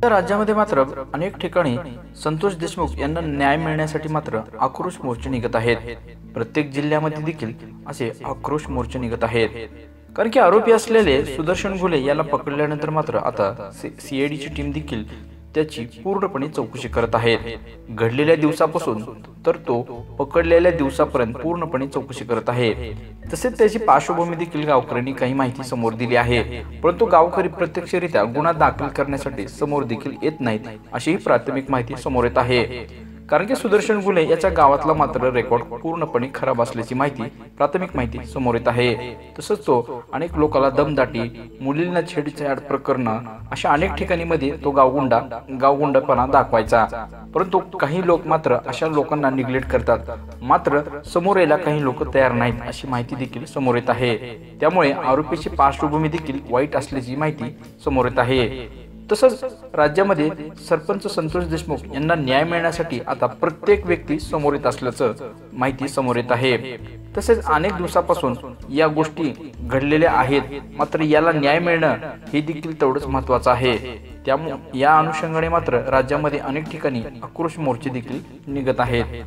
राज्यामध्ये मात्र अनेक ठिकाणी संतोष देशमुख यांना न्याय मिळण्यासाठी मात्र आक्रोश मोर्चे निघत आहेत। प्रत्येक जिल्ह्यामध्ये देखील असे आक्रोश मोर्चे निघत आहेत, कारण की आरोपी असलेले सुदर्शन घुले याला पकडल्यानंतर मात्र आता सीआयडीची टीम देखील त्याची पूर्णपणे चौकशी करत आहे। घडलेल्या दिवसापासून तर तो पकडलेल्या दिवसापर्यंत पूर्णपणे चौकशी करत आहे। तसेच त्याची पार्श्वभूमी देखील गावकऱ्यांनी काही माहिती समोर दिली आहे, परंतु गावकरी प्रत्यक्षरित्या गुन्हा दाखल करण्यासाठी समोर देखील येत नाहीत अशीही प्राथमिक माहिती समोर येत आहे। कारण की सुदर्शन घुले याच्या गावातला मात्र रेकॉर्ड पूर्णपणे खराब असल्याची माहिती प्राथमिक माहिती समोर येत आहे। तसंच तो अनेक लोकांना दमदाटी, मुलींना छेडछाड प्रकरण अशा अनेक ठिकाणी मध्ये तो गावगुंडपणा दाखवायचा, परंतु काही लोक मात्र अशा लोकांना निग्लेक्ट करतात, मात्र समोर यायला काही लोक तयार नाहीत अशी माहिती देखील समोर येत आहे। त्यामुळे आरोपीची पार्श्वभूमी देखील वाईट असल्याची माहिती समोर येत आहे। तसंच राज्यामध्ये सरपंच संतोष देशमुख यांना न्याय मिळण्यासाठी आता प्रत्येक व्यक्ती समोर येत असल्याचं माहिती समोर येत आहे। तसेच अनेक दिवसापासून या गोष्टी घडलेल्या आहेत, मात्र याला न्याय मिळणं हे देखील तेवढंच महत्त्वाचं आहे। त्यामुळे या अनुषंगाने मात्र राज्यामध्ये अनेक ठिकाणी आक्रोश मोर्चे देखील निघत आहेत।